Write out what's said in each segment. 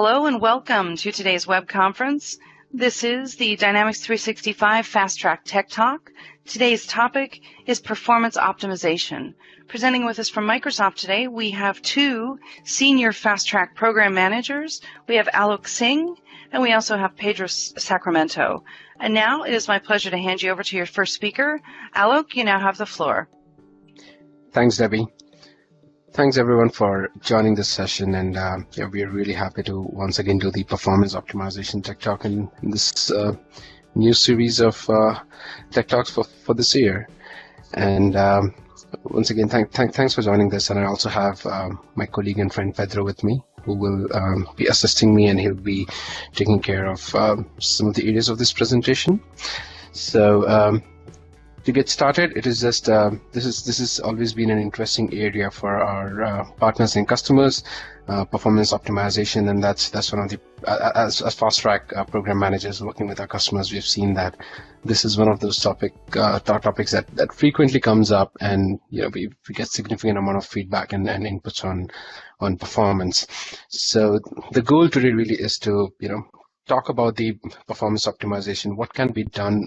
Hello and welcome to today's web conference. This is the Dynamics 365 Fast Track Tech Talk. Today's topic is performance optimization. Presenting with us from Microsoft today, we have two senior Fast Track program managers. We have Alok Singh, and we also have Pedro Sacramento. And now it is my pleasure to hand you over to your first speaker. Alok, you now have the floor. Thanks, Debbie. Thanks everyone for joining this session, and we are really happy to once again do the performance optimization tech talk in this new series of tech talks for this year. And once again, thanks for joining this. And I also have my colleague and friend Pedro with me, who will be assisting me, and he'll be taking care of some of the areas of this presentation. So. To get started, it is just this has always been an interesting area for our partners and customers, performance optimization, and that's one of the as fast track program managers working with our customers, we've seen that this is one of those topics that frequently comes up, and we get significant amount of feedback and inputs on performance. So the goal today really is to talk about the performance optimization, what can be done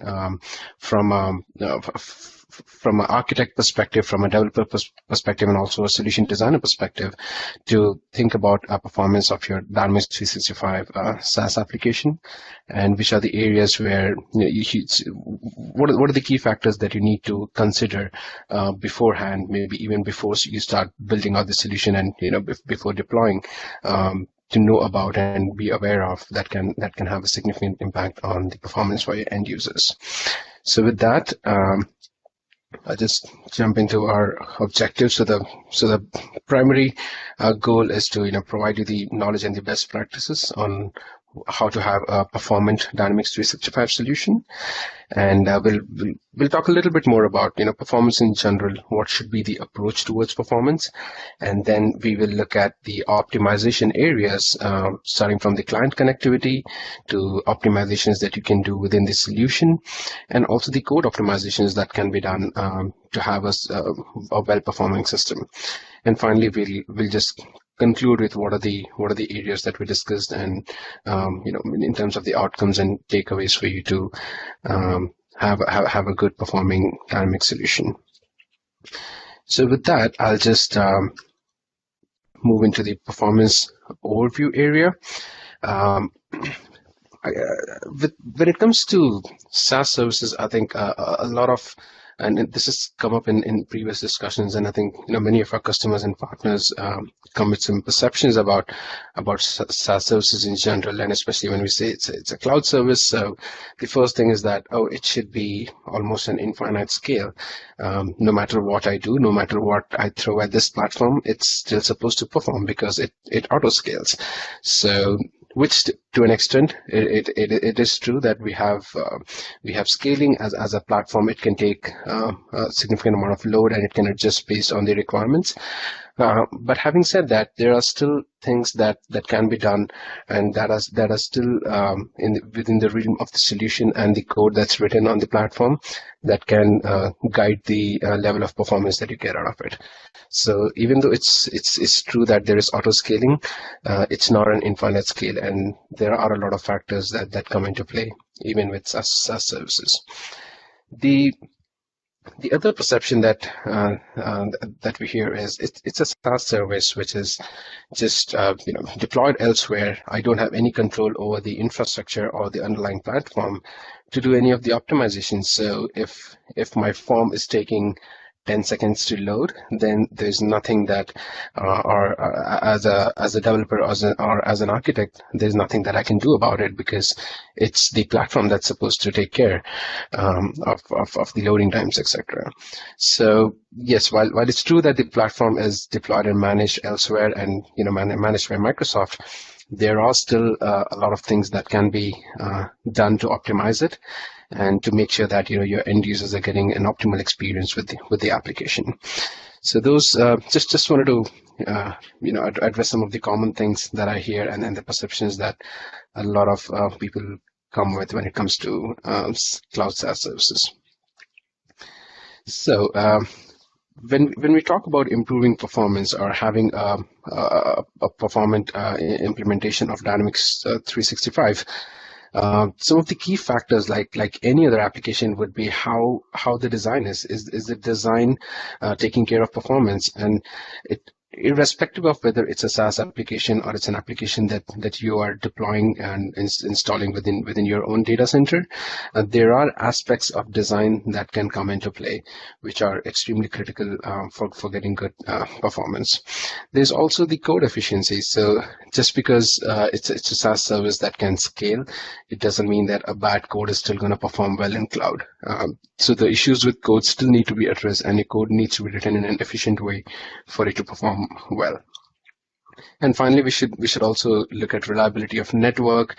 from an architect perspective, from a developer perspective, and also a solution designer perspective, to think about performance of your Dynamics 365 SaaS application, and which are the areas where what are the key factors that you need to consider beforehand, maybe even before you start building out the solution, and before deploying. To know about and be aware of that can have a significant impact on the performance for your end users. So with that, I'll just jump into our objectives. So the primary goal is to provide you the knowledge and the best practices on how to have a performant Dynamics 365 solution, and we'll talk a little bit more about performance in general, what should be the approach towards performance, and then we will look at the optimization areas, starting from the client connectivity to optimizations that you can do within the solution, and also the code optimizations that can be done to have a well-performing system. And finally, we'll just conclude with what are the areas that we discussed, and in terms of the outcomes and takeaways for you to have a good performing Dynamics solution. So with that, I'll just move into the performance overview area. When it comes to SaaS services, I think a lot of, and this has come up in previous discussions, and I think many of our customers and partners come with some perceptions about SaaS services in general, and especially when we say it's a cloud service. So the first thing is that it should be almost an infinite scale. No matter what I do, no matter what I throw at this platform, it's still supposed to perform because it auto scales. So, which to an extent, it is true that we have scaling as a platform. It can take a significant amount of load, and it can adjust based on the requirements. But having said that, there are still things that can be done, and that are still within the realm of the solution and the code that's written on the platform that can guide the level of performance that you get out of it. So even though it's true that there is auto scaling, it's not an infinite scale, and there are a lot of factors that come into play even with SaaS services. The other perception that we hear is it's a SaaS service which is just deployed elsewhere. I don't have any control over the infrastructure or the underlying platform to do any of the optimizations. So if my form is taking 10 seconds to load, then there's nothing that, or as a developer or as an architect, there's nothing that I can do about it, because it's the platform that's supposed to take care of the loading times, etc. So yes, while it's true that the platform is deployed and managed elsewhere, and managed by Microsoft, there are still a lot of things that can be done to optimize it, and to make sure that your end users are getting an optimal experience with the application. So those just wanted to address some of the common things that I hear, and the perceptions that a lot of people come with when it comes to cloud SaaS services. So when we talk about improving performance or having a performant implementation of Dynamics 365, some of the key factors, like any other application, would be how the design is. Is the design taking care of performance? And irrespective of whether it's a SaaS application or it's an application that you are deploying and installing within your own data center, there are aspects of design that can come into play, which are extremely critical for getting good performance. There's also the code efficiency. So just because it's a SaaS service that can scale, it doesn't mean that a bad code is still going to perform well in cloud. So the issues with code still need to be addressed, and your code needs to be written in an efficient way for it to perform well. And finally, we should also look at reliability of network,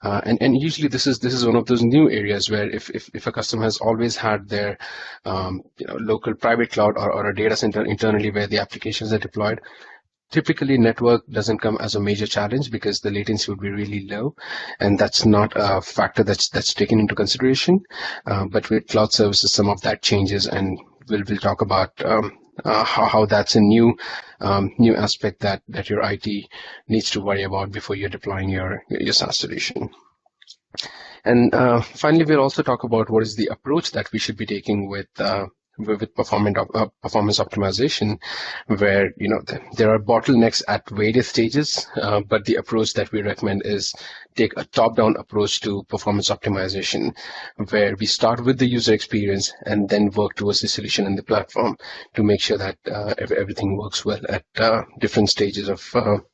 and usually this is one of those new areas where if a customer has always had their local private cloud or a data center internally where the applications are deployed, typically network doesn't come as a major challenge because the latency would be really low, and that's not a factor that's taken into consideration. But with cloud services, some of that changes, and we'll talk about how that's a new aspect that your IT needs to worry about before you're deploying your SaaS solution. And finally, we'll also talk about what is the approach that we should be taking with performance optimization, where there are bottlenecks at various stages, but the approach that we recommend is take a top-down approach to performance optimization, where we start with the user experience and then work towards the solution and the platform to make sure that everything works well at different stages of your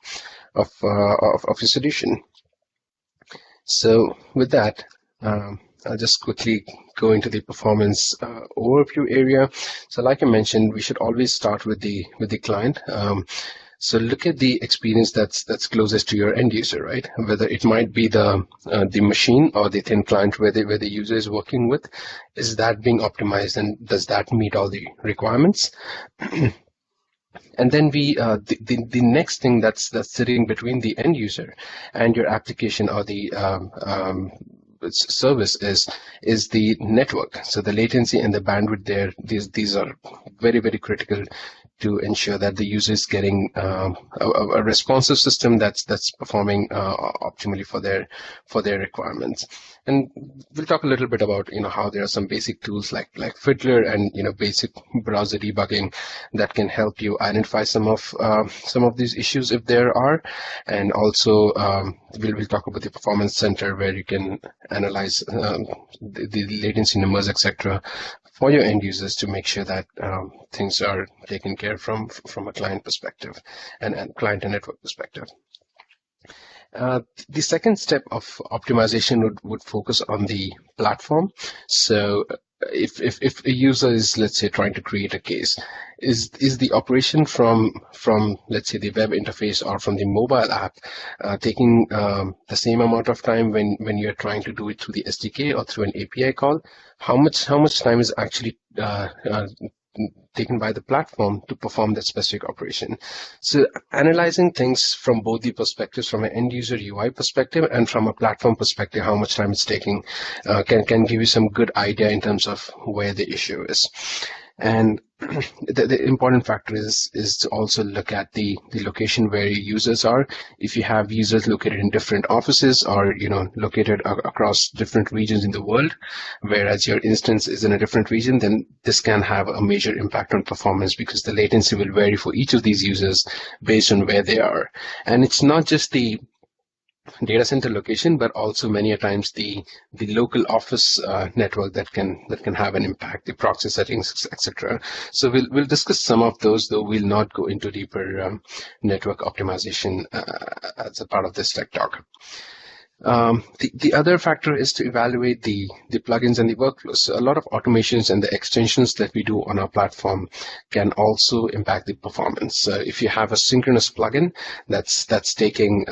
solution. So with that, I'll just quickly go into the performance overview area. So like I mentioned, we should always start with the client. So look at the experience that's closest to your end user, right? Whether it might be the machine or the thin client where the user is working with. Is that being optimized, and does that meet all the requirements? And then the next thing that's sitting between the end user and your application or the service is the network. So the latency and the bandwidth there, these are very, very critical to ensure that the user is getting a responsive system that's performing optimally for their requirements. And we'll talk a little bit about how there are some basic tools like Fiddler and basic browser debugging that can help you identify some of these issues if there are. And also we'll talk about the performance center, where you can analyze the latency numbers, etc., for your end users to make sure that things are taken care from a client perspective and client and network perspective. The second step of optimization would focus on the platform. So if a user is, let's say, trying to create a case, is the operation from let's say the web interface or from the mobile app taking the same amount of time when you're trying to do it through the SDK or through an API call? How much time is actually taken by the platform to perform that specific operation? So analyzing things from both the perspectives, from an end user UI perspective and from a platform perspective, how much time it's taking can give you some good idea in terms of where the issue is. And the important factor is to also look at the location where your users are. If you have users located in different offices or located across different regions in the world, whereas your instance is in a different region, then this can have a major impact on performance because the latency will vary for each of these users based on where they are. And it's not just the data center location, but also many a times the local office network that can have an impact, the proxy settings, etc. So we'll discuss some of those, though we'll not go into deeper network optimization as a part of this tech talk. The other factor is to evaluate the plugins and the workflows. So a lot of automations and the extensions that we do on our platform can also impact the performance. If you have a synchronous plugin that's taking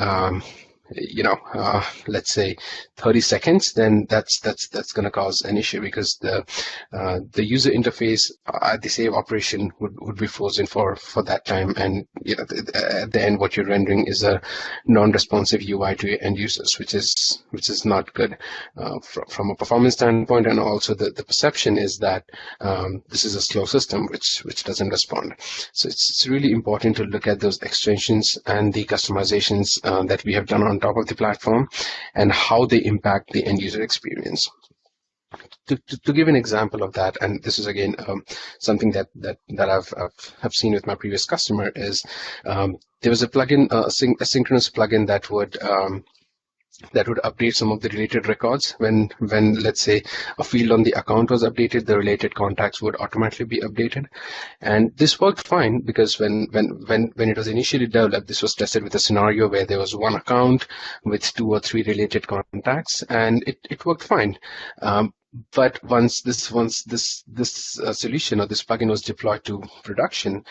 let's say 30 seconds, then that's going to cause an issue, because the user interface at the save operation would be frozen for that time, and at the end what you're rendering is a non-responsive UI to your end users, which is not good from a performance standpoint. And also the perception is that this is a slow system which doesn't respond. So it's really important to look at those extensions and the customizations that we have done on top of the platform and how they impact the end user experience. To give an example of that, and this is again something that I've seen with my previous customer, is there was a plugin, a synchronous plugin that would update some of the related records. When let's say a field on the account was updated, the related contacts would automatically be updated. And this worked fine, because when it was initially developed, this was tested with a scenario where there was one account with 2 or 3 related contacts, and it worked fine. But once this solution or this plugin was deployed to production,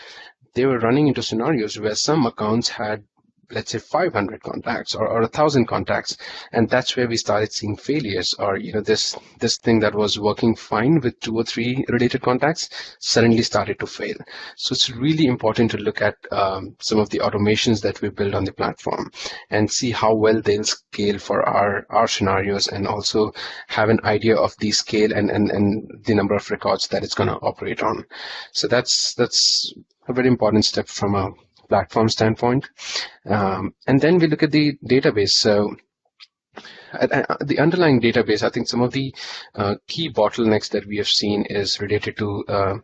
they were running into scenarios where some accounts had, let's say, 500 contacts or 1,000 contacts, and that's where we started seeing failures, or this thing that was working fine with 2 or 3 related contacts suddenly started to fail. So it's really important to look at some of the automations that we build on the platform and see how well they'll scale for our scenarios, and also have an idea of the scale and the number of records that it's going to operate on. So that's a very important step from a platform standpoint. And then we look at the database. So the underlying database, I think some of the key bottlenecks that we have seen is related to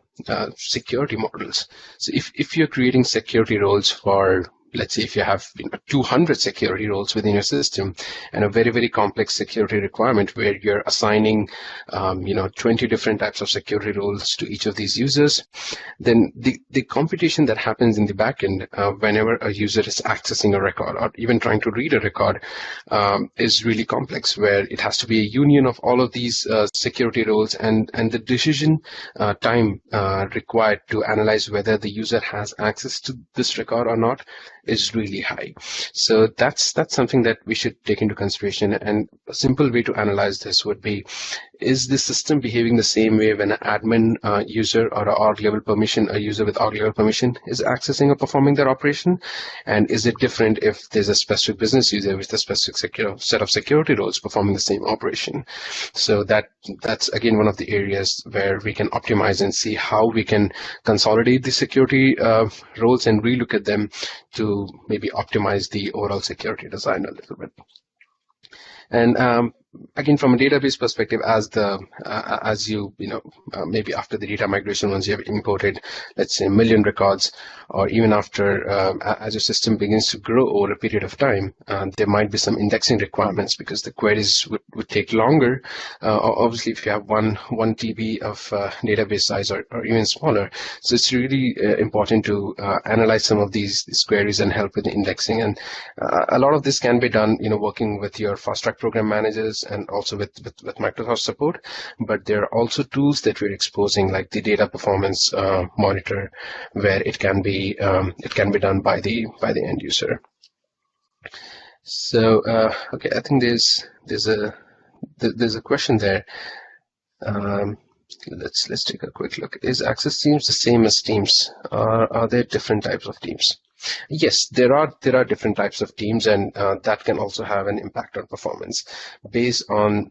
security models. So if you're creating security roles for, let's say, if you have 200 security roles within your system, and a very, very complex security requirement where you're assigning 20 different types of security roles to each of these users, then the computation that happens in the backend whenever a user is accessing a record or even trying to read a record is really complex, where it has to be a union of all of these security roles, and the decision time required to analyze whether the user has access to this record or not is really high. So that's something that we should take into consideration. And a simple way to analyze this would be, is the system behaving the same way when an admin user or a user with org level permission is accessing or performing their operation? And is it different if there's a specific business user with a specific set of security roles performing the same operation? So that's again one of the areas where we can optimize and see how we can consolidate the security roles and relook at them to maybe optimize the overall security design a little bit. And again, from a database perspective, maybe after the data migration, once you have imported, let's say, 1 million records, or even after, as your system begins to grow over a period of time, there might be some indexing requirements, because the queries would take longer. Obviously, if you have one TB of database size or even smaller. So it's really important to analyze some of these queries and help with the indexing. And a lot of this can be done, working with your fast track program managers and also with Microsoft support. But there are also tools that we're exposing, like the data performance monitor, where it can be done by the end user. So okay, I think there's a question there. Let's take a quick look. Is Access Teams the same as Teams? Are there different types of teams? Yes, there are different types of teams, and that can also have an impact on performance based on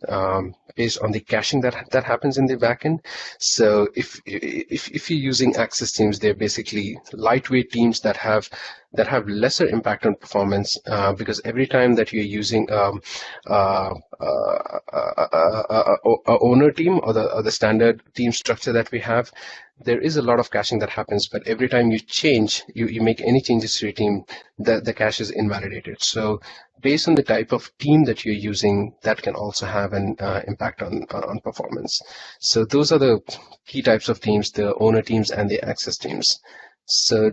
the caching that happens in the backend. So if you're using Access Teams, they're basically lightweight teams that have lesser impact on performance, because every time that you're using a owner team or the standard team structure that we have, there is a lot of caching that happens, but every time you make any changes to your team, the cache is invalidated. So based on the type of team that you're using, that can also have an impact on performance. So those are the key types of teams: the owner teams and the access teams. So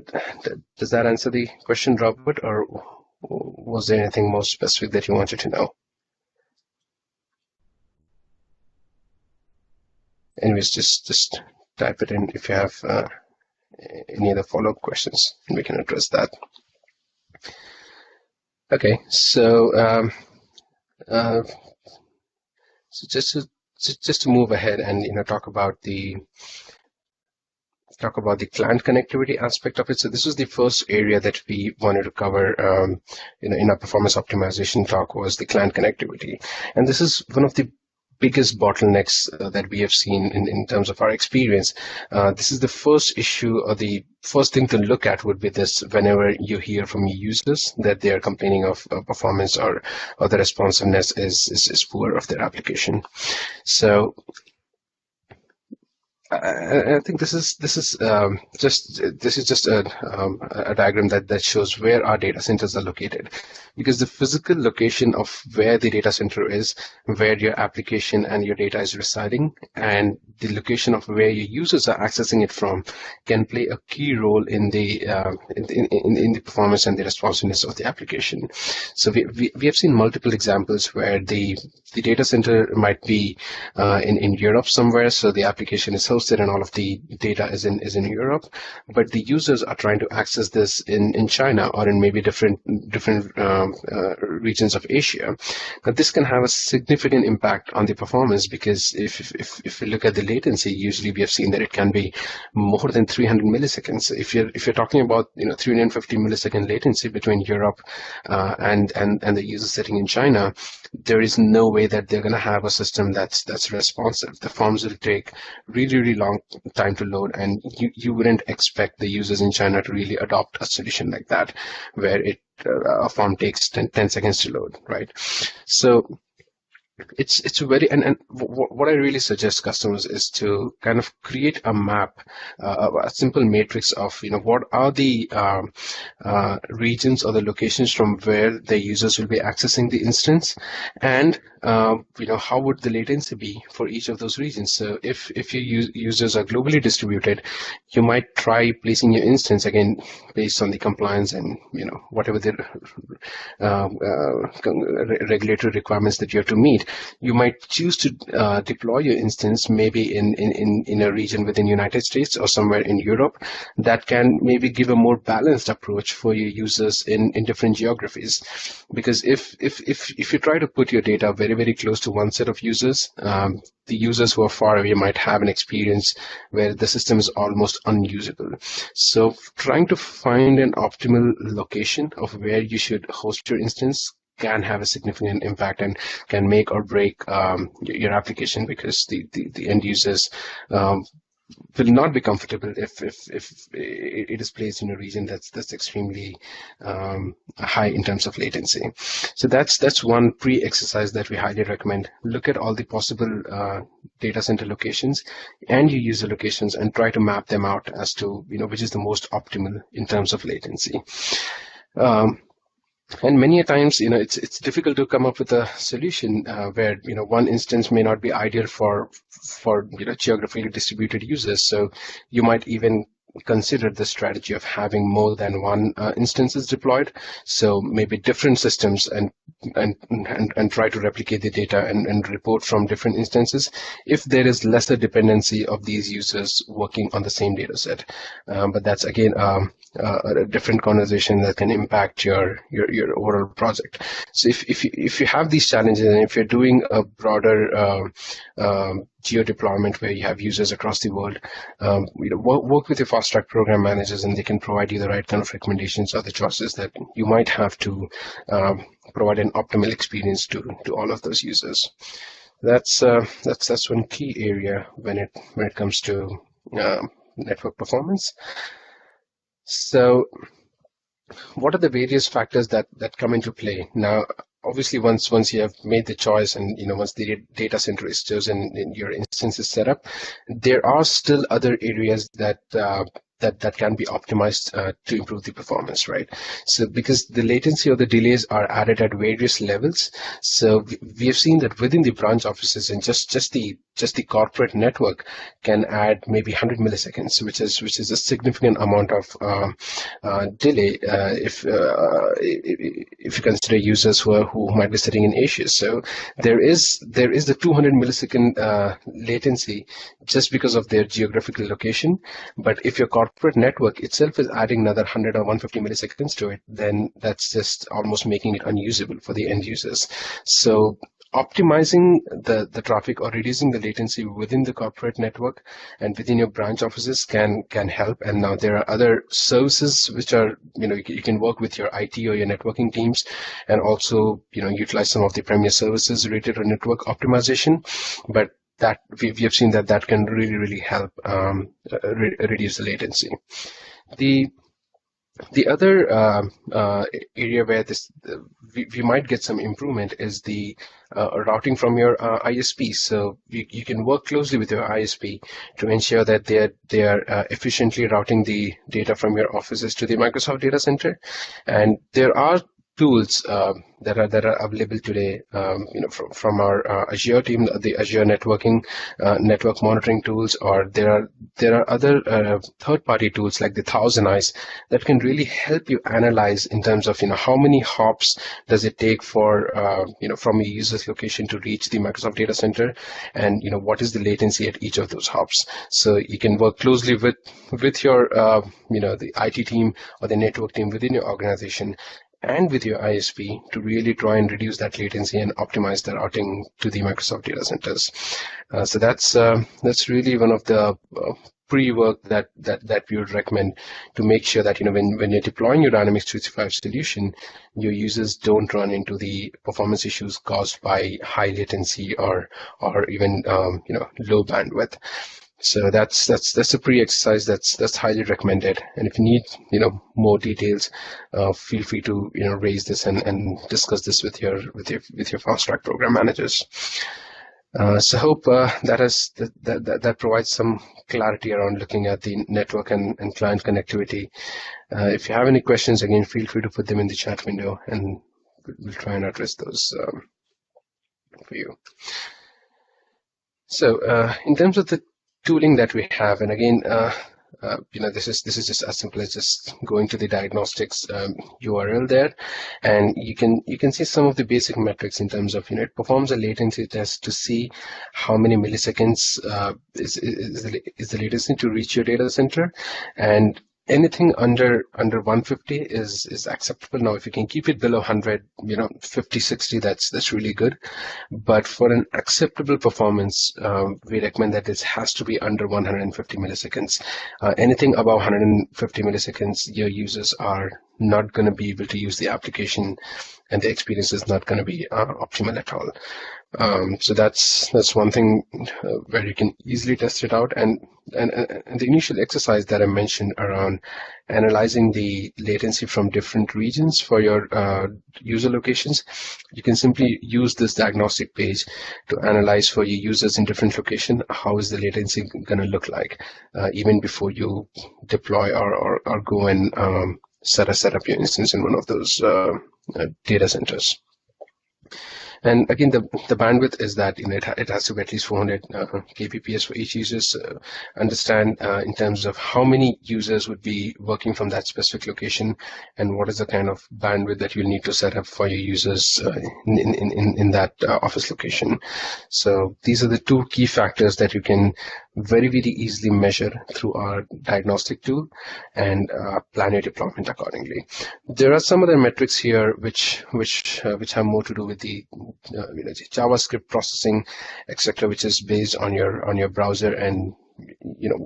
does that answer the question, Robert, or was there anything more specific that you wanted to know? Anyways, just type it in if you have any other follow-up questions, and we can address that. Okay, so just to move ahead and talk about the client connectivity aspect of it. So this was the first area that we wanted to cover, in our performance optimization talk, was the client connectivity, and this is one of the biggest bottlenecks that we have seen in terms of our experience. This is the first issue, or the first thing to look at would be this: whenever you hear from your users that they are complaining of performance, or the responsiveness is poor of their application. So I think this is just a diagram that shows where our data centers are located, because the physical location of where the data center is, where your application and your data is residing, and the location of where your users are accessing it from can play a key role in the in the performance and the responsiveness of the application. So we have seen multiple examples where the data center might be in Europe somewhere, so the application is hosted and all of the data is in Europe, but the users are trying to access this in China, or in maybe different regions of Asia. But this can have a significant impact on the performance, because if we look at the latency, usually we have seen that it can be more than 300 milliseconds. If you're talking about 350 millisecond latency between Europe and the user sitting in China, there is no way that they're going to have a system that's responsive. The forms will take really long time to load, and you wouldn't expect the users in China to really adopt a solution like that, where a form takes 10 seconds to load, right? So it's a very, and what I really suggest customers is to kind of create a map, a simple matrix of what are the regions or the locations from where the users will be accessing the instance, and how would the latency be for each of those regions. So if your users are globally distributed, you might try placing your instance, again based on the compliance and whatever the regulatory requirements that you have to meet. You might choose to deploy your instance maybe in a region within the United States or somewhere in Europe that can maybe give a more balanced approach for your users in different geographies. Because if you try to put your data very close to one set of users, the users who are far away might have an experience where the system is almost unusable. So trying to find an optimal location of where you should host your instance can have a significant impact and can make or break your application, because the end users will not be comfortable if it is placed in a region that's extremely high in terms of latency. So that's one pre-exercise that we highly recommend. Look at all the possible data center locations and your user locations and try to map them out as to which is the most optimal in terms of latency. And many a times, it's difficult to come up with a solution where one instance may not be ideal for geographically distributed users. So you might even consider the strategy of having more than one instances deployed. So maybe different systems and try to replicate the data and report from different instances if there is lesser dependency of these users working on the same data set. But that's again a different conversation that can impact your overall project. So if you have these challenges, and if you're doing a broader geo deployment where you have users across the world, work with your fast track program managers, and they can provide you the right kind of recommendations or the choices that you might have to provide an optimal experience to all of those users. That's one key area when it comes to network performance. So what are the various factors that come into play? Now, obviously, once you have made the choice, and once the data center is chosen and your instance is set up, there are still other areas that can be optimized to improve the performance, right? So because the latency or the delays are added at various levels, so we have seen that within the branch offices and just the corporate network can add maybe 100 milliseconds, which is a significant amount of delay if you consider users who might be sitting in Asia. So there is the 200 millisecond latency just because of their geographical location. But if your corporate corporate network itself is adding another 100 or 150 milliseconds to it, then that's just almost making it unusable for the end users. So optimizing the traffic or reducing the latency within the corporate network and within your branch offices can help. And now there are other services which are, you can work with your IT or your networking teams, and also, utilize some of the premier services related to network optimization. But that we have seen that can really help reduce the latency. The other area where we might get some improvement is the routing from your ISP. So you can work closely with your ISP to ensure that they are efficiently routing the data from your offices to the Microsoft data center. And there are tools that are available today, from our Azure team, the Azure networking network monitoring tools, or there are other third-party tools like the Thousand Eyes that can really help you analyze in terms of how many hops does it take for from a user's location to reach the Microsoft data center, and what is the latency at each of those hops. So you can work closely with your the IT team or the network team within your organization and with your ISP to really try and reduce that latency and optimize the routing to the Microsoft data centers. So that's really one of the pre-work that we would recommend to make sure that when you're deploying your Dynamics 365 solution, your users don't run into the performance issues caused by high latency or even low bandwidth. So that's a pre-exercise that's highly recommended. And if you need more details, feel free to raise this and discuss this with your fast track program managers. So hope that provides some clarity around looking at the network and client connectivity. If you have any questions, again, feel free to put them in the chat window, and we'll try and address those for you. So in terms of the tooling that we have, and again, this is just as simple as just going to the diagnostics URL there, and you can see some of the basic metrics in terms of it performs a latency test to see how many milliseconds is the latency to reach your data center, and anything under 150 is acceptable. Now, if you can keep it below 100, 50, 60, that's really good. But for an acceptable performance, we recommend that this has to be under 150 milliseconds. Anything above 150 milliseconds, your users are not going to be able to use the application, and the experience is not going to be optimal at all. So that's one thing where you can easily test it out. And the initial exercise that I mentioned around analyzing the latency from different regions for your user locations, you can simply use this diagnostic page to analyze for your users in different locations how is the latency going to look like, even before you deploy or go and set up your instance in one of those data centers. And again, the bandwidth is that it has to be at least 400 kbps for each user. So understand in terms of how many users would be working from that specific location, and what is the kind of bandwidth that you'll need to set up for your users in that office location. So these are the two key factors that you can very easily measure through our diagnostic tool and plan your deployment accordingly. There are some other metrics here which have more to do with the JavaScript processing, etc., which is based on your browser and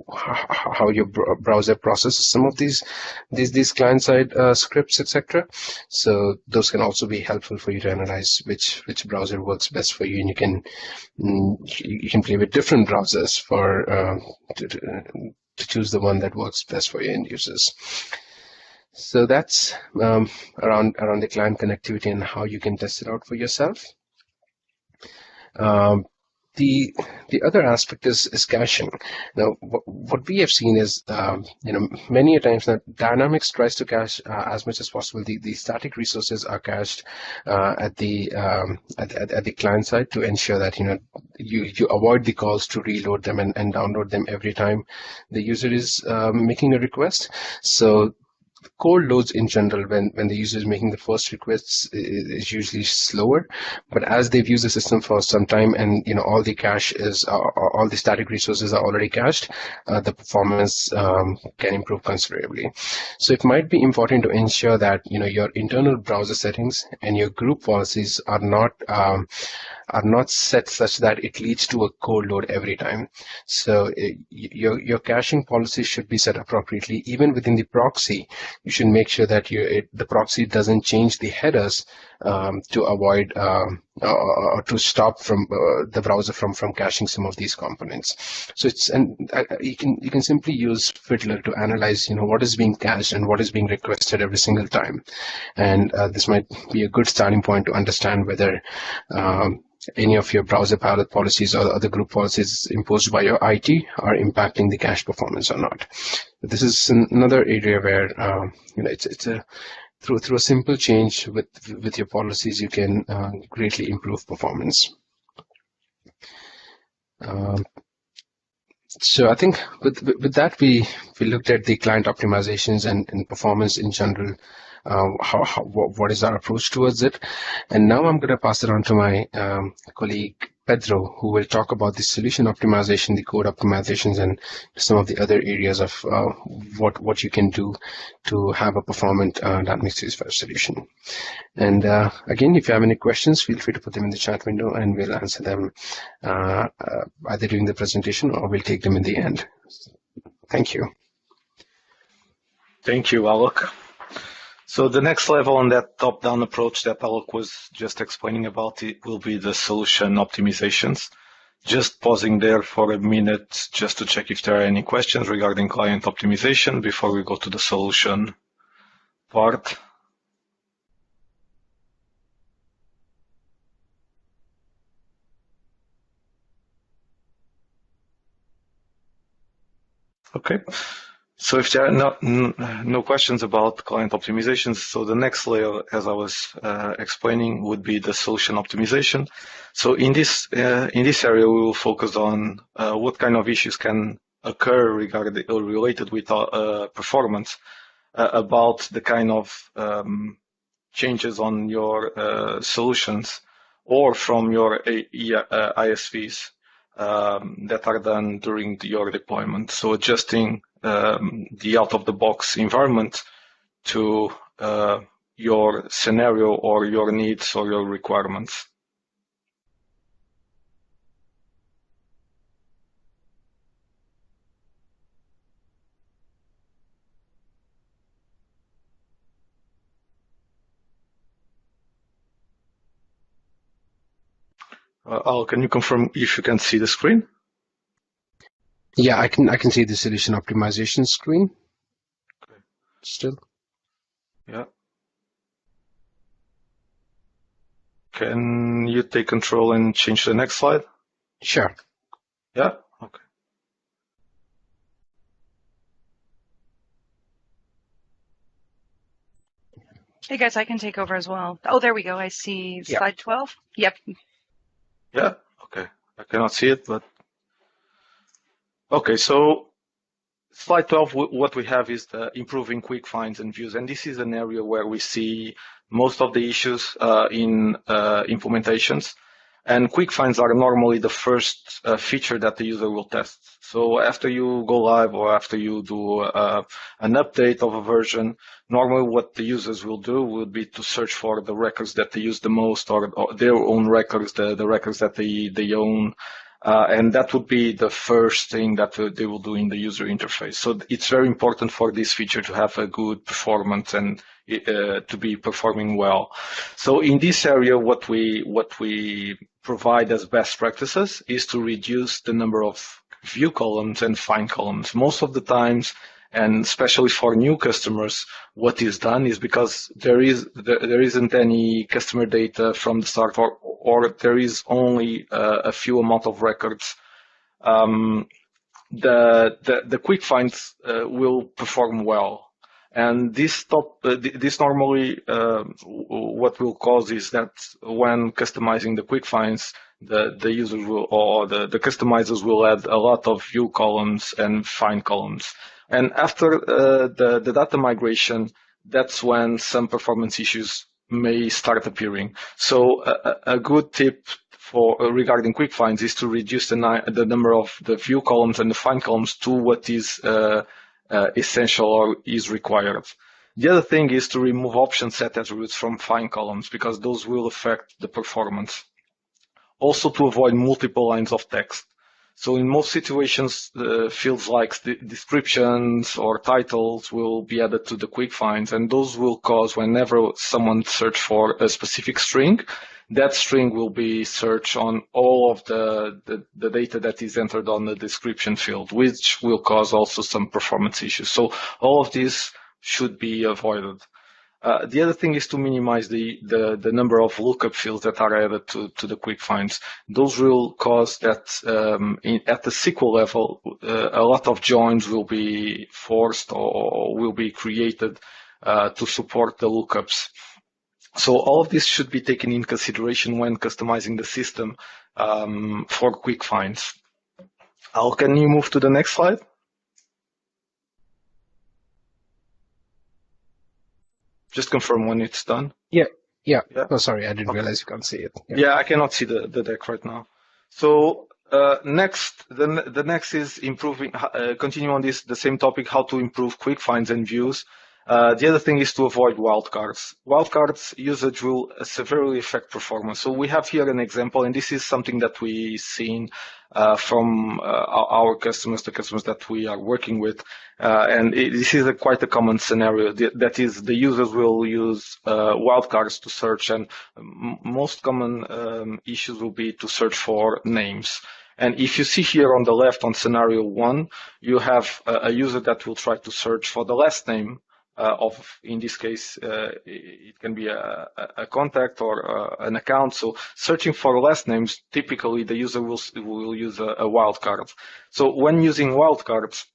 how your browser processes some of these client-side scripts, etc. So those can also be helpful for you to analyze which browser works best for you, and you can play with different browsers for to choose the one that works best for your end users. So that's around the client connectivity and how you can test it out for yourself. The other aspect is caching. Now, what we have seen is, many a times that Dynamics tries to cache as much as possible. The static resources are cached at the client side to ensure that you avoid the calls to reload them and download them every time the user is making a request. So cold loads in general, when the user is making the first requests, is usually slower. But as they've used the system for some time, and all the cache is all the static resources are already cached, the performance can improve considerably. So it might be important to ensure that your internal browser settings and your group policies are not set such that it leads to a cold load every time. So your caching policy should be set appropriately. Even within the proxy, you should make sure that the proxy doesn't change the headers to avoid or to stop from the browser from caching some of these components. So you can simply use Fiddler to analyze what is being cached and what is being requested every single time, and this might be a good starting point to understand whether any of your browser palette policies or other group policies imposed by your IT are impacting the cache performance or not. This is another area where it's a through a simple change with your policies, you can greatly improve performance. So I think with that we looked at the client optimizations and performance in general. What is our approach towards it? And now I'm going to pass it on to my colleague Pedro, who will talk about the solution optimization, the code optimizations, and some of the other areas of what you can do to have a performant Dynamics 365 solution. And again, if you have any questions, feel free to put them in the chat window, and we'll answer them either during the presentation or we'll take them in the end. Thank you. Thank you, Alok. So the next level on that top-down approach that Alok was just explaining about, it will be the solution optimizations. Just pausing there for a minute just to check if there are any questions regarding client optimization before we go to the solution part. Okay. So if there are no questions about client optimizations, so the next layer, as I was explaining, would be the solution optimization. So in this area, we will focus on what kind of issues can occur regarding or related with performance, about the kind of changes on your solutions or from your ISVs that are done during your deployment. So adjusting the out-of-the-box environment to your scenario or your needs or your requirements. Al, can you confirm if you can see the screen? Yeah, I can see the solution optimization screen. Okay. Still. Yeah. Can you take control and change the next slide? Sure. Yeah. Okay. Hey guys, I can take over as well. Oh, there we go. I see slide 12. Yep. Yeah. Okay. I cannot see it, but. Okay, so slide 12, what we have is the improving quick finds and views, and this is an area where we see most of the issues in implementations. And quick finds are normally the first feature that the user will test. So after you go live or after you do an update of a version, normally what the users will do would be to search for the records that they use the most, or their own records, the records that they own. And that would be the first thing that they will do in the user interface. So it's very important for this feature to have a good performance and to be performing well. So in this area, what we provide as best practices is to reduce the number of view columns and find columns. Most of the times, and especially for new customers, what is done is because there isn't any customer data from the start, or there is only a few amount of records. The quick finds will perform well, and this normally what will cause is that when customizing the quick finds, the users will, or the customizers will add a lot of view columns and find columns. And after the data migration, that's when some performance issues may start appearing. So a good tip for regarding quick finds is to reduce the number of the view columns and the find columns to what is essential or is required. The other thing is to remove option set attributes from find columns, because those will affect the performance. Also, to avoid multiple lines of text. So in most situations, fields like descriptions or titles will be added to the quick finds, and those will cause, whenever someone search for a specific string, that string will be searched on all of the data that is entered on the description field, which will cause also some performance issues. So all of this should be avoided. The other thing is to minimize the number of lookup fields that are added to the quick finds. Those will cause that at the SQL level, a lot of joins will be forced or will be created to support the lookups. So all of this should be taken in consideration when customizing the system for quick finds. Al, can you move to the next slide? Just confirm when it's done. Yeah. Oh, sorry, I didn't realize you can't see it. Yeah, I cannot see the deck right now. So next, the next is improving. Continue on the same topic: how to improve quick finds and views. The other thing is to avoid wildcards. Wildcards usage will severely affect performance. So we have here an example, and this is something that we've seen from our customers, the customers that we are working with. And this is quite a common scenario. That is, the users will use wildcards to search, and most common issues will be to search for names. And if you see here on the left on scenario 1, you have a user that will try to search for the last name of, in this case, it can be a contact or an account. So searching for last names, typically the user will use a wildcard. So when using wildcards,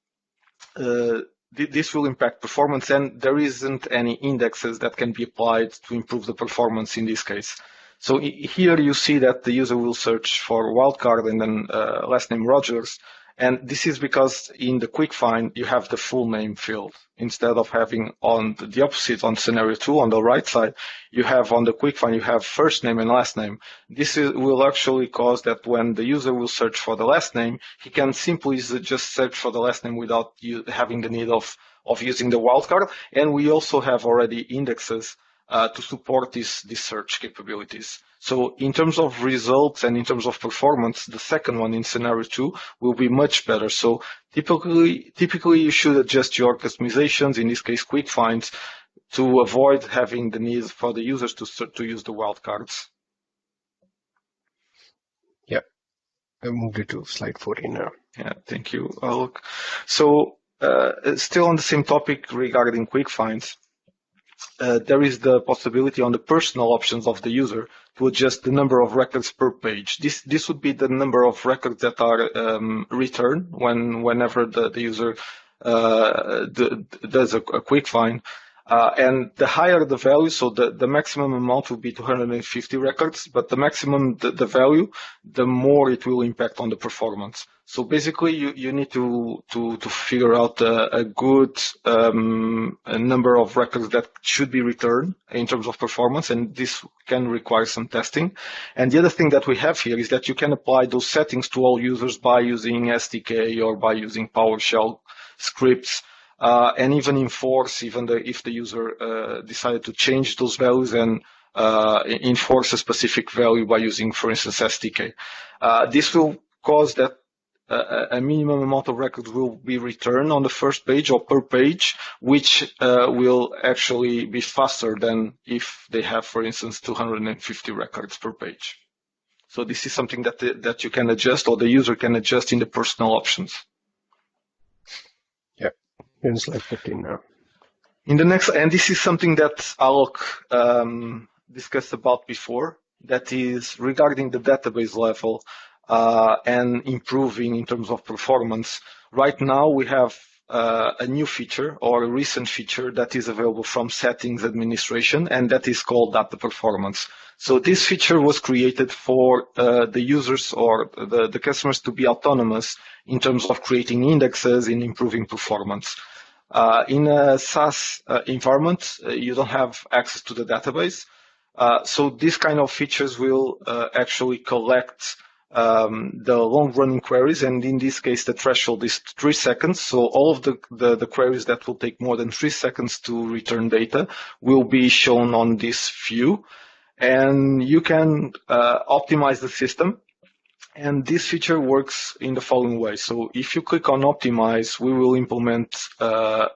this will impact performance, and there isn't any indexes that can be applied to improve the performance in this case. So here you see that the user will search for wildcard and then last name Rogers. And this is because in the quick find, you have the full name field. Instead of having on the opposite, on scenario 2, on the right side, you have on the quick find, you have first name and last name. This will actually cause that when the user will search for the last name, he can simply just search for the last name without having the need of using the wildcard. And we also have already indexes to support these search capabilities. So in terms of results and in terms of performance, the second one in scenario 2 will be much better. So typically you should adjust your customizations, in this case quick finds, to avoid having the need for the users to use the wildcards. Yeah, I moved it to slide 14 now. Yeah, thank you, Alok. So still on the same topic regarding quick finds, there is the possibility on the personal options of the user to adjust the number of records per page. This would be the number of records that are returned whenever the user does a quick find. And the higher the value, so the maximum amount will be 250 records, but the maximum the value, the more it will impact on the performance. So basically, you need to figure out a good a number of records that should be returned in terms of performance, and this can require some testing. And the other thing that we have here is that you can apply those settings to all users by using SDK or by using PowerShell scripts. And even enforce, if the user decided to change those values and enforce a specific value by using, for instance, SDK. This will cause that a minimum amount of records will be returned on the first page or per page, which will actually be faster than if they have, for instance, 250 records per page. So this is something that you can adjust, or the user can adjust in the personal options. In slide 15 now. In the next, and this is something that Alok discussed about before, that is regarding the database level and improving in terms of performance. Right now, we have a new feature or a recent feature that is available from settings administration, and that is called data performance. So this feature was created for the users or the customers to be autonomous in terms of creating indexes and improving performance. In a SaaS environment, you don't have access to the database. So these kind of features will actually collect the long-running queries, and in this case, the threshold is 3 seconds. So all of the queries that will take more than 3 seconds to return data will be shown on this view. And you can optimize the system. And this feature works in the following way. So if you click on optimize, we will implement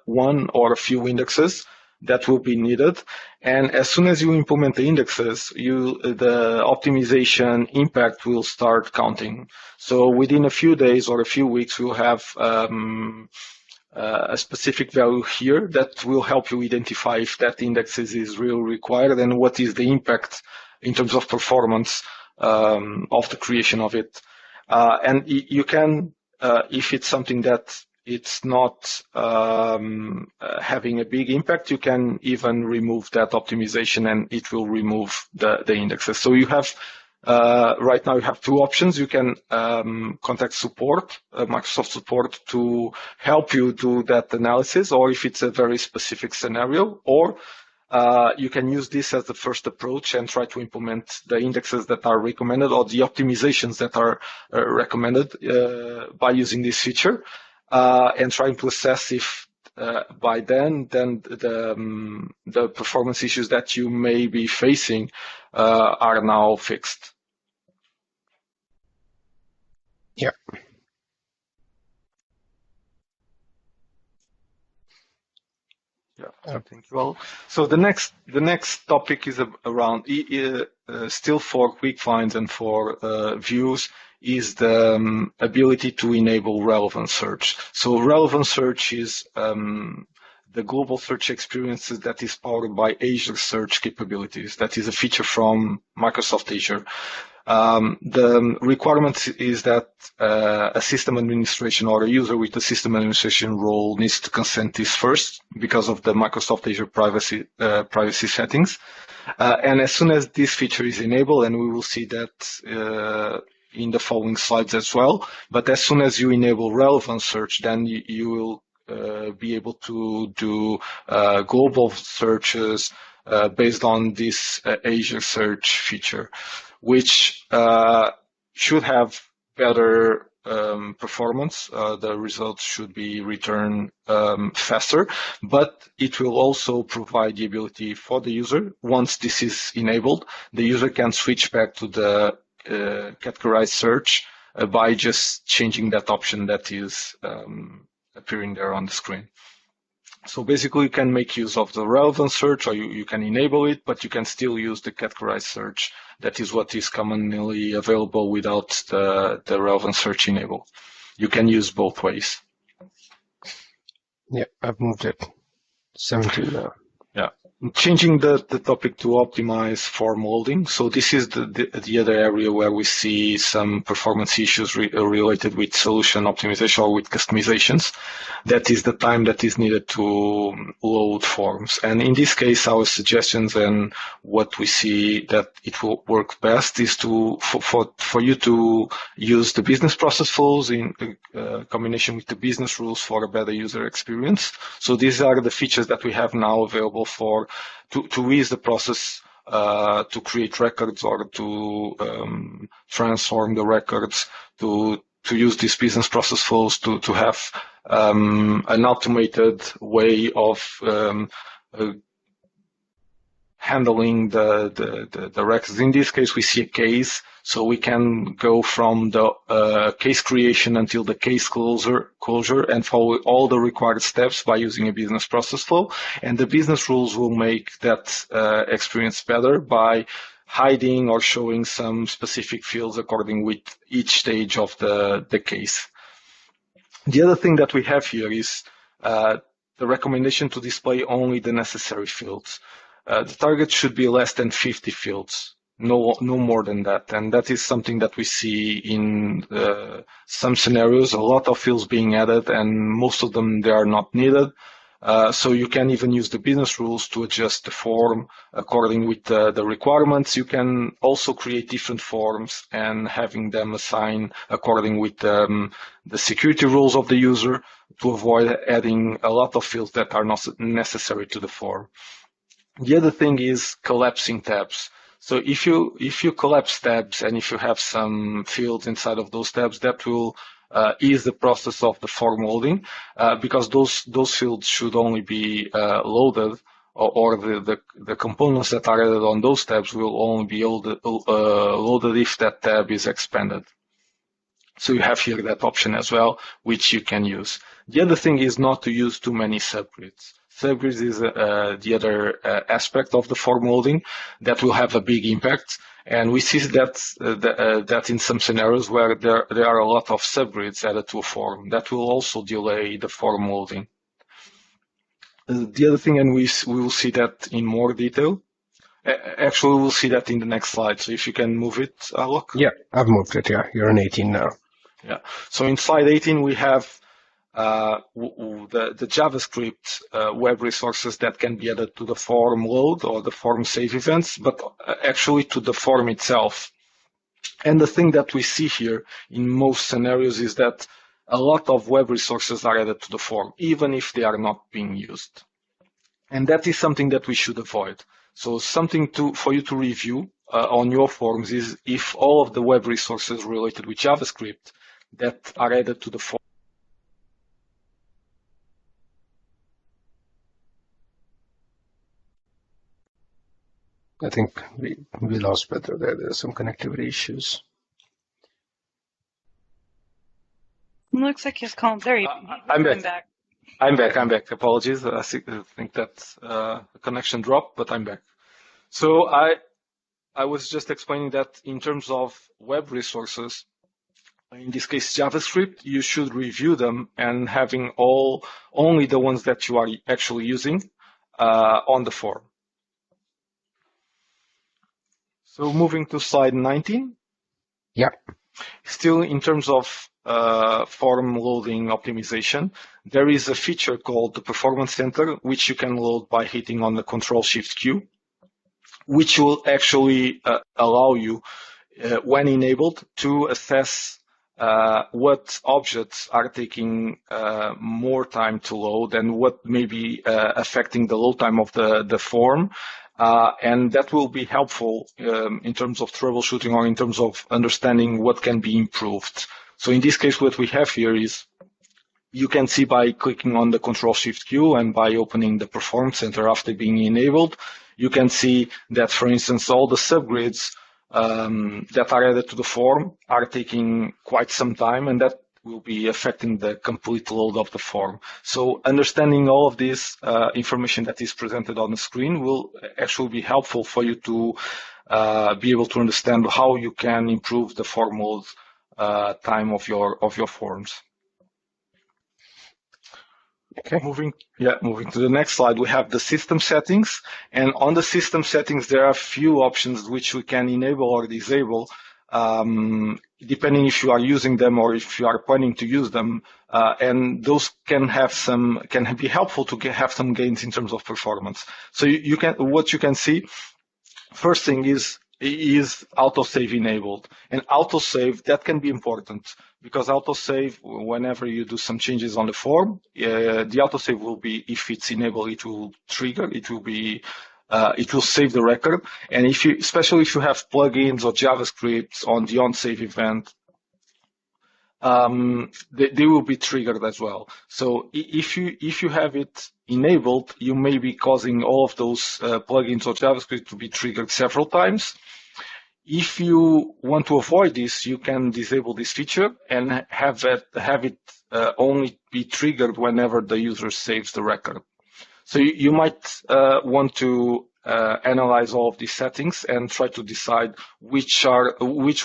one or a few indexes that will be needed. And as soon as you implement the indexes, the optimization impact will start counting. So within a few days or a few weeks, we'll have a specific value here that will help you identify if that index is really required and what is the impact in terms of performance of the creation of it. And you can, if it's something that it's not having a big impact, you can even remove that optimization and it will remove the indexes. So you have, right now you have two options. You can contact support, Microsoft support, to help you do that analysis, or if it's a very specific scenario, or you can use this as the first approach and try to implement the indexes that are recommended or the optimizations that are recommended by using this feature, and trying to assess if by then the performance issues that you may be facing are now fixed. Yeah. Yeah, thank you all. So the next topic is around still for quick finds and for views is the ability to enable relevant search. So relevant search is the global search experiences that is powered by Azure search capabilities. That is a feature from Microsoft Azure. The requirement is that a system administration or a user with a system administration role needs to consent this first because of the Microsoft Azure privacy settings. And as soon as this feature is enabled, and we will see that in the following slides as well, but as soon as you enable relevant search, then you will be able to do global searches based on this Azure search feature, which should have better performance. The results should be returned faster, but it will also provide the ability for the user, once this is enabled, the user can switch back to the categorized search by just changing that option that is appearing there on the screen. So basically, you can make use of the relevant search, or you can enable it, but you can still use the categorized search. That is what is commonly available without the relevant search enabled. You can use both ways. Yeah, I've moved it 17 now. Yeah. Changing the topic to optimize form loading. So this is the other area where we see some performance issues related with solution optimization or with customizations. That is the time that is needed to load forms. And in this case, our suggestions and what we see that it will work best is for you to use the business process flows in combination with the business rules for a better user experience. So these are the features that we have now available to ease the process to create records or to transform the records, to use these business process flows to have an automated way of handling the records. In this case, we see a case, so we can go from the case creation until the case closure and follow all the required steps by using a business process flow. And the business rules will make that experience better by hiding or showing some specific fields according with each stage of the case. The other thing that we have here is the recommendation to display only the necessary fields. The target should be less than 50 fields. no more than that. And that is something that we see in some scenarios, a lot of fields being added, and most of them, they are not needed. So you can even use the business rules to adjust the form according with the requirements. You can also create different forms and having them assign according with the security rules of the user to avoid adding a lot of fields that are not necessary to the form. The other thing is collapsing tabs. So if you collapse tabs and if you have some fields inside of those tabs, that will ease the process of the form loading, because those fields should only be loaded, or the components that are added on those tabs will only be loaded if that tab is expanded. So you have here that option as well, which you can use. The other thing is not to use too many subgrids. Subgrids is the other aspect of the form loading that will have a big impact. And we see that in some scenarios where there are a lot of subgrids added to a form, that will also delay the form loading. The other thing, and we will see that in more detail. Actually, we'll see that in the next slide. So if you can move it, Alok. Yeah, I've moved it. Yeah, you're on 18 now. Yeah. So in slide 18, we have the JavaScript web resources that can be added to the form load or the form save events, but actually to the form itself. And the thing that we see here in most scenarios is that a lot of web resources are added to the form, even if they are not being used. And that is something that we should avoid. So something for you to review on your forms is if all of the web resources related with JavaScript that are added to the form I think we lost Pedro there. There are some connectivity issues. Looks like he's calling. There I'm back. I'm back. Apologies. I think that the connection dropped, but I'm back. So I was just explaining that in terms of web resources, in this case JavaScript, you should review them and having only the ones that you are actually using on the form. So moving to slide 19. Yeah. Still in terms of form loading optimization, there is a feature called the Performance Center, which you can load by hitting on the Control-Shift-Q, which will actually allow you, when enabled, to assess what objects are taking more time to load and what may be affecting the load time of the form. And that will be helpful in terms of troubleshooting or in terms of understanding what can be improved. So in this case, what we have here is you can see by clicking on the Control-Shift-Q and by opening the Performance Center after being enabled, you can see that, for instance, all the subgrids that are added to the form are taking quite some time, and that will be affecting the complete load of the form. So understanding all of this information that is presented on the screen will actually be helpful for you to be able to understand how you can improve the form load time of your forms. Okay. Moving to the next slide, we have the system settings. And on the system settings, there are a few options which we can enable or disable, depending if you are using them or if you are planning to use them. And those can be helpful to have some gains in terms of performance. So what you can see, first thing is autosave enabled. And autosave, that can be important because autosave, whenever you do some changes on the form, the autosave will be, if it's enabled, it will trigger, it will save the record. And especially if you have plugins or JavaScript on the onSave event, they will be triggered as well. So if you have it enabled, you may be causing all of those plugins or JavaScript to be triggered several times. If you want to avoid this, you can disable this feature and have it only be triggered whenever the user saves the record. So you might want to analyze all of these settings and try to decide which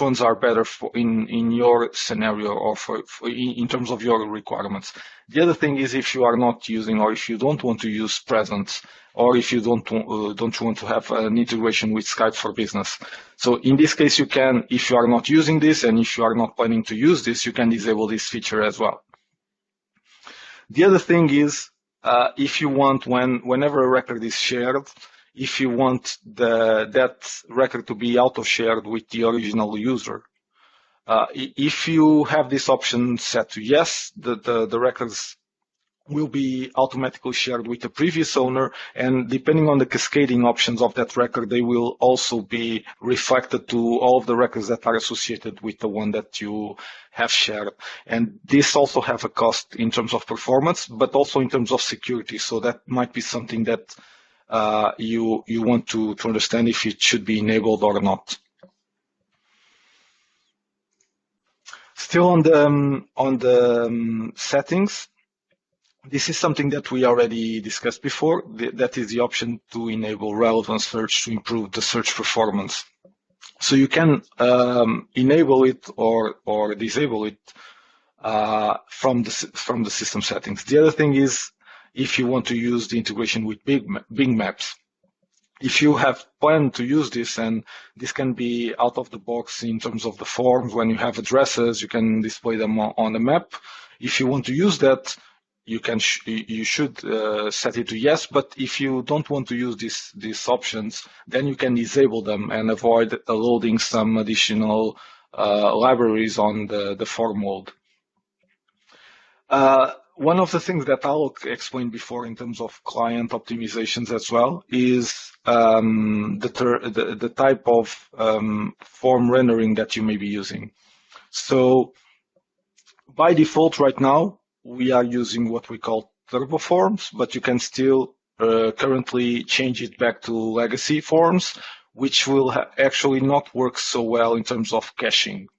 ones are better in your scenario or in terms of your requirements. The other thing is, if you are not using, or if you don't want to use presence, or if you don't want to have an integration with Skype for Business. So in this case, you can, if you are not using this and if you are not planning to use this, you can disable this feature as well. The other thing is, if you want, whenever a record is shared, if you want that record to be auto-shared with the original user, if you have this option set to yes, the records will be automatically shared with the previous owner, and depending on the cascading options of that record, they will also be reflected to all of the records that are associated with the one that you have shared. And this also have a cost in terms of performance, but also in terms of security. So that might be something that you want to understand if it should be enabled or not. Still on the settings, this is something that we already discussed before. That is the option to enable relevant search to improve the search performance. So you can enable it or disable it from the system settings. The other thing is, if you want to use the integration with Bing Maps. If you have planned to use this, and this can be out of the box in terms of the forms, when you have addresses, you can display them on the map. If you want to use that, you should set it to yes, but if you don't want to use these options, then you can disable them and avoid loading some additional libraries on the form mode. One of the things that Alok explained before in terms of client optimizations as well is the type of form rendering that you may be using. So by default right now, we are using what we call turbo forms, but you can still currently change it back to legacy forms, which will actually not work so well in terms of caching.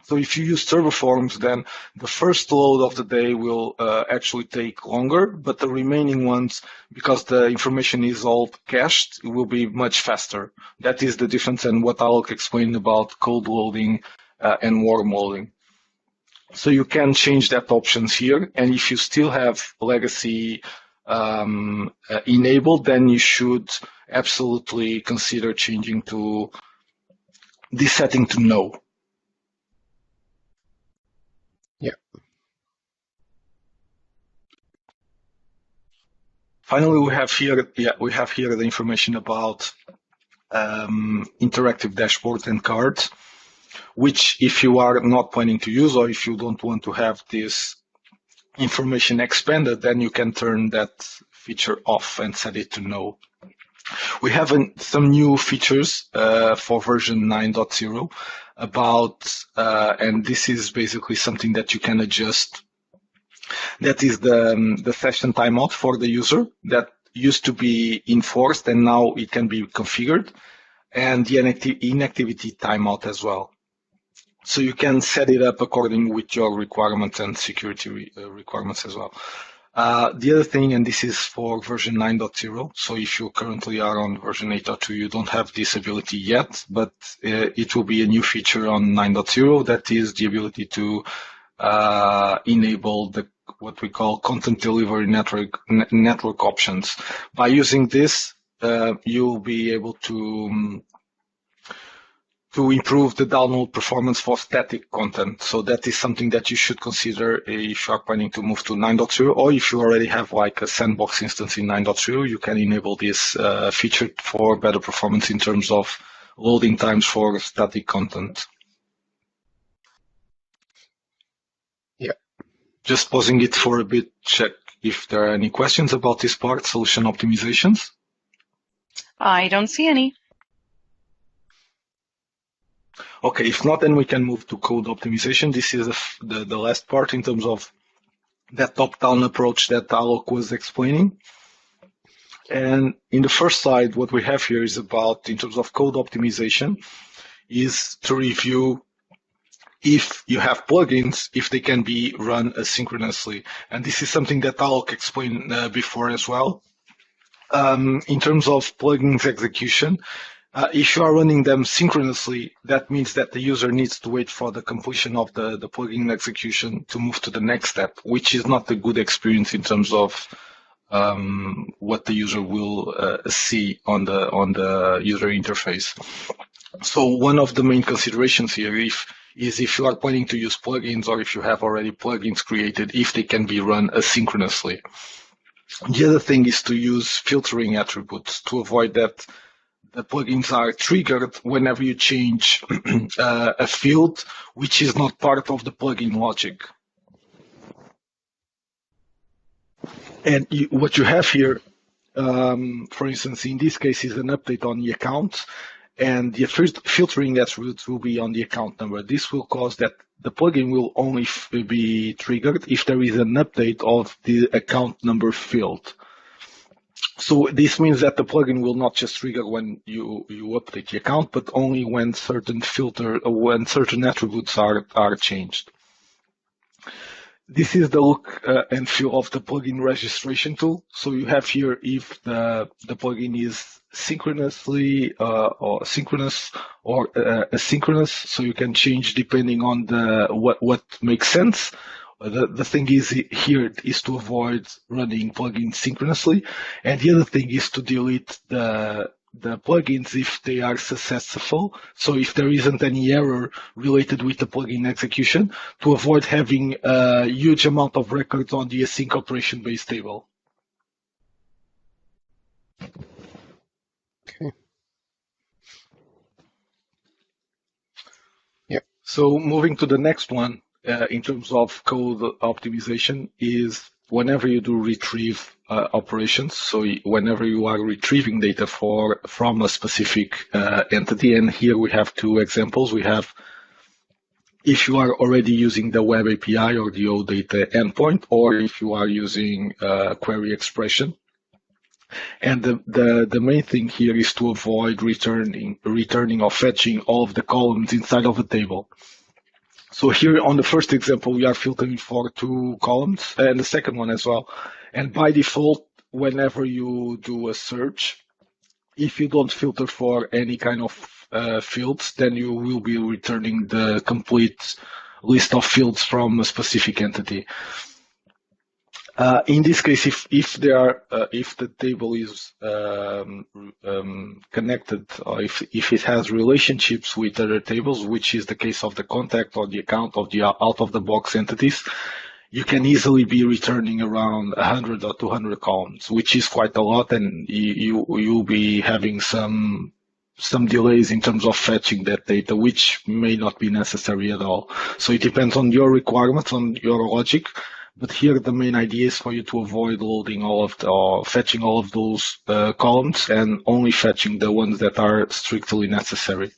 So if you use turbo forms, then the first load of the day will actually take longer, but the remaining ones, because the information is all cached, it will be much faster. That is the difference in what Alok explained about cold loading and warm loading. So you can change that options here, and if you still have legacy enabled, then you should absolutely consider changing to this setting to no. Yeah. Finally, we have here the information about interactive dashboards and cards, which if you are not planning to use, or if you don't want to have this information expanded, then you can turn that feature off and set it to no. We have some new features for version 9.0 about, and this is basically something that you can adjust. That is the session timeout for the user that used to be enforced, and now it can be configured, and the inactivity timeout as well. So you can set it up according with your requirements and security requirements as well. The other thing, and this is for version 9.0, so if you currently are on version 8.2, you don't have this ability yet, but it will be a new feature on 9.0, that is the ability to enable what we call content delivery network options. By using this, you'll be able to improve the download performance for static content. So that is something that you should consider if you are planning to move to 9.0, or if you already have like a sandbox instance in 9.0, you can enable this feature for better performance in terms of loading times for static content. Yeah. Just pausing it for a bit, check if there are any questions about this part, solution optimizations. I don't see any. Okay, if not, then we can move to code optimization. This is the last part in terms of that top-down approach that Alok was explaining. And in the first slide, what we have here is about, in terms of code optimization, is to review if you have plugins, if they can be run asynchronously. And this is something that Alok explained before as well. In terms of plugins execution, if you are running them synchronously, that means that the user needs to wait for the completion of the plugin execution to move to the next step, which is not a good experience in terms of what the user will see on the user interface. So one of the main considerations here is if you are planning to use plugins or if you have already plugins created, if they can be run asynchronously. The other thing is to use filtering attributes to avoid that the plugins are triggered whenever you change a field which is not part of the plugin logic. And what you have here, for instance, in this case, is an update on the account, and the first filtering attribute will be on the account number. This will cause that the plugin will only be triggered if there is an update of the account number field. So this means that the plugin will not just trigger when you update the account, but only when certain attributes are changed. This is the look and feel of the plugin registration tool. So you have here if the plugin is synchronously or synchronous or asynchronous, so you can change depending on what makes sense. The thing is here is to avoid running plugins synchronously, and the other thing is to delete the plugins if they are successful. So if there isn't any error related with the plugin execution, to avoid having a huge amount of records on the async operation base table. Okay. Yep. So moving to the next one, in terms of code optimization, is whenever you do retrieve operations, so whenever you are retrieving data from a specific entity, and here we have two examples. We have if you are already using the web API or the OData endpoint, or if you are using query expression. And the main thing here is to avoid returning or fetching all of the columns inside of a table. So here on the first example, we are filtering for 2 columns and the second one as well. And by default, whenever you do a search, if you don't filter for any kind of fields, then you will be returning the complete list of fields from a specific entity. In this case, if the table is connected, or if it has relationships with other tables, which is the case of the contact or the account of the out-of-the-box entities, you can easily be returning around 100 or 200 columns, which is quite a lot, and you'll be having some delays in terms of fetching that data, which may not be necessary at all. So it depends on your requirements, on your logic. But here the main idea is for you to avoid loading or fetching all of those columns and only fetching the ones that are strictly necessary.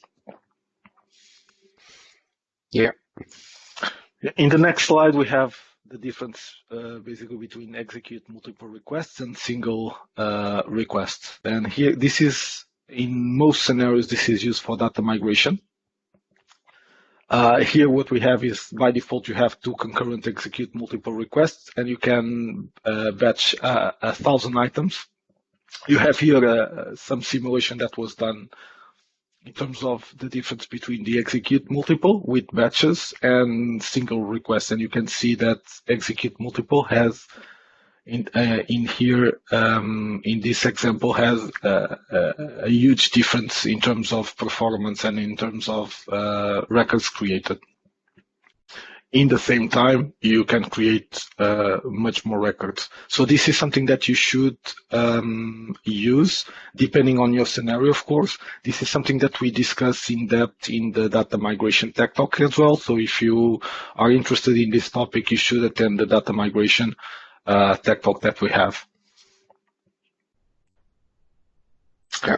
Yeah. In the next slide, we have the difference basically between execute multiple requests and single requests. And here, this is, in most scenarios, this is used for data migration. Here what we have is, by default, you have 2 concurrent execute multiple requests, and you can batch 1,000 items. You have here some simulation that was done in terms of the difference between the execute multiple with batches and single requests. And you can see that execute multiple has, in this example, has a huge difference in terms of performance and in terms of records created. In the same time, you can create much more records. So this is something that you should use, depending on your scenario, of course. This is something that we discuss in depth in the data migration tech talk as well. So if you are interested in this topic, you should attend the data migration tech talk that we have. Yeah.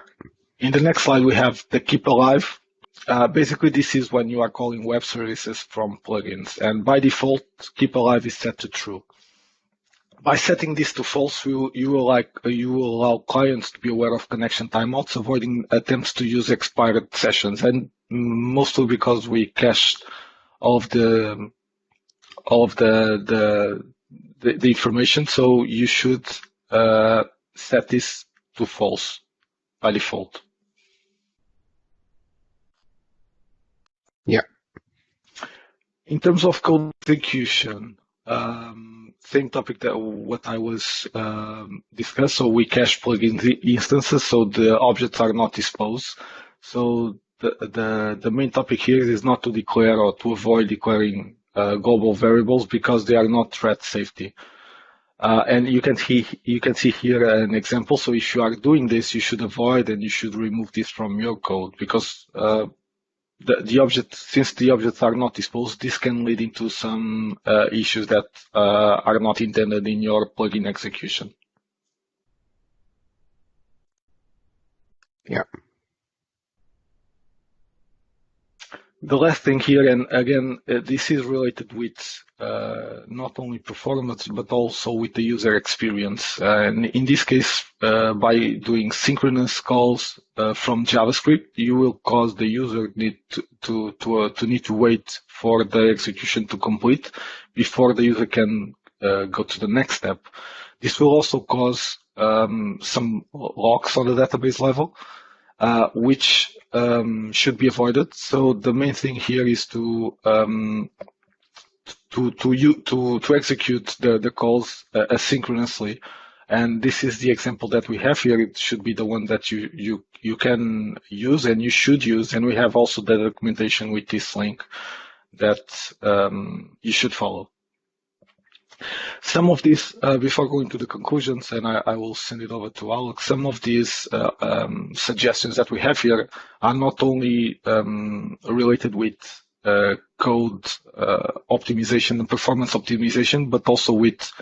In the next slide, we have the keep alive. Basically, this is when you are calling web services from plugins, and by default, keep alive is set to true. By setting this to false, you will allow clients to be aware of connection timeouts, avoiding attempts to use expired sessions, and mostly because we cached all of the information. So you should set this to false by default. Yeah. In terms of code execution, same topic that what I was discussed. So we cache plugin instances, so the objects are not disposed. So the main topic here is not to declare or to avoid declaring global variables because they are not threat safety. And you can see here an example. So if you are doing this, you should avoid and you should remove this from your code because the object, since the objects are not disposed, this can lead into some issues that are not intended in your plugin execution. Yeah. The last thing here, and again, this is related with not only performance, but also with the user experience. And in this case, by doing synchronous calls from JavaScript, you will cause the user need to need to wait for the execution to complete before the user can go to the next step. This will also cause some locks on the database level, which should be avoided. So the main thing here is to execute the calls asynchronously, and this is the example that we have here. It should be the one that you can use and you should use, and we have also the documentation with this link that you should follow. Some of these, before going to the conclusions, and I will send it over to Alok, some of these suggestions that we have here are not only related with code optimization and performance optimization, but also with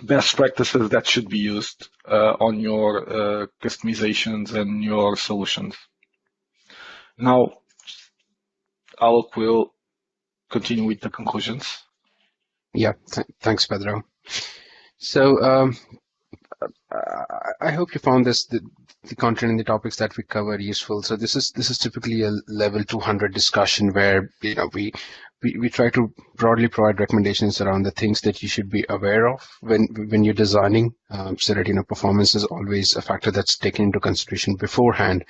best practices that should be used on your customizations and your solutions. Now, Alok will continue with the conclusions. Yeah, thanks, Pedro. So I hope you found the content and the topics that we covered useful. So this is typically a level 200 discussion where we try to broadly provide recommendations around the things that you should be aware of when you're designing, so that performance is always a factor that's taken into consideration beforehand,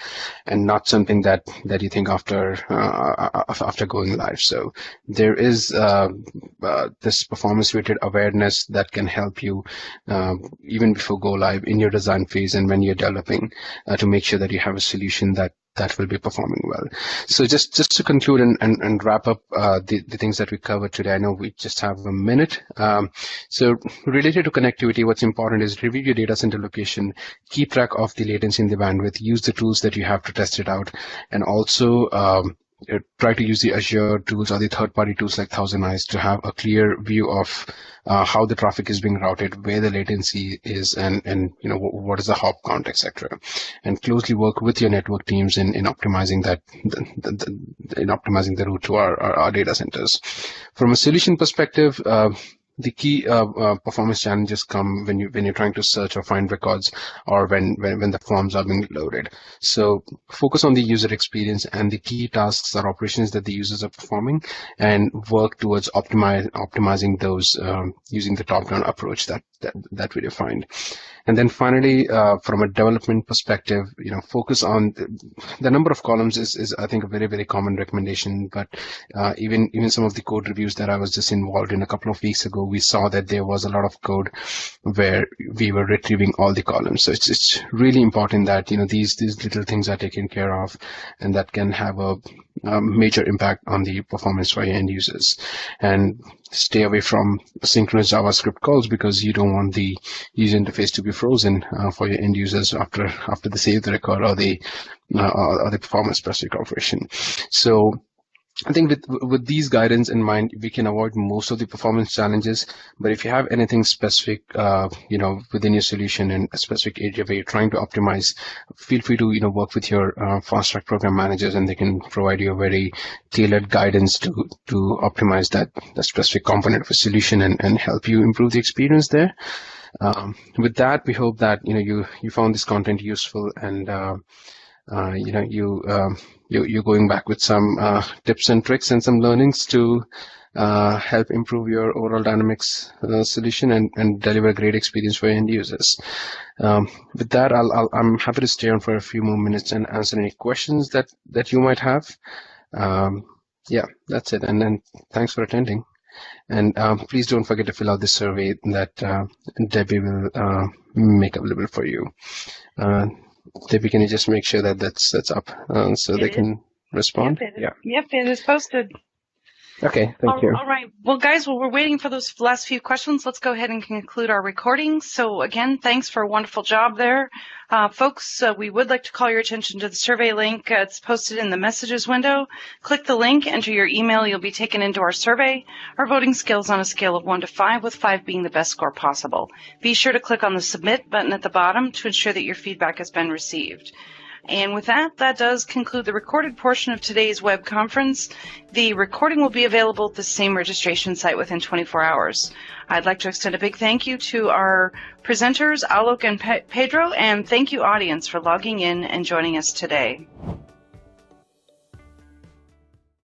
and not something that you think after going live. So there is this performance-weighted awareness that can help you even before go live in your design phase and when you're developing to make sure that you have a solution that will be performing well. So just to conclude and wrap up the things that we covered today, I know we just have a minute. So related to connectivity, what's important is review your data center location, keep track of the latency and the bandwidth, use the tools that you have to test it out, and also try to use the Azure tools or the third-party tools like Thousand Eyes to have a clear view of how the traffic is being routed, where the latency is, and what is the hop count, etc. And closely work with your network teams in optimizing that, in optimizing the route to our data centers. From a solution perspective, the key performance challenges come when you're trying to search or find records, or when the forms are being loaded. So focus on the user experience and the key tasks or operations that the users are performing, and work towards optimizing those using the top-down approach that we defined. And then finally, from a development perspective, focus on the number of columns is I think a very, very common recommendation. But even some of the code reviews that I was just involved in a couple of weeks ago, we saw that there was a lot of code where we were retrieving all the columns. So it's really important that these little things are taken care of, and that can have a major impact on the performance for your end users. And stay away from synchronous JavaScript calls, because you don't want the user interface to be frozen for your end users after they save the record or the performance specific operation. So I think with these guidance in mind, we can avoid most of the performance challenges. But if you have anything specific, within your solution and a specific area where you're trying to optimize, feel free to work with your fast track program managers, and they can provide you a very tailored guidance to optimize that specific component of a solution and help you improve the experience there. With that, we hope that you found this content useful, and you're going back with some tips and tricks and some learnings to help improve your overall Dynamics solution and deliver a great experience for your end users. With that, I'm happy to stay on for a few more minutes and answer any questions that you might have. Yeah, that's it. And then thanks for attending. And please don't forget to fill out the survey that Debbie will make available for you. Debbie, can you just make sure that that's up so they can respond? Yep, it is posted. Okay, thank you. All right. Well, guys, while we're waiting for those last few questions, let's go ahead and conclude our recording. So, again, thanks for a wonderful job there. Folks, we would like to call your attention to the survey link. It's posted in the messages window. Click the link, enter your email. You'll be taken into our survey. Our voting scale is on a scale of 1 to 5, with 5 being the best score possible. Be sure to click on the submit button at the bottom to ensure that your feedback has been received. And with that does conclude the recorded portion of today's web conference. The recording will be available at the same registration site within 24 hours. I'd like to extend a big thank you to our presenters, Alok and Pedro, and thank you, audience, for logging in and joining us today.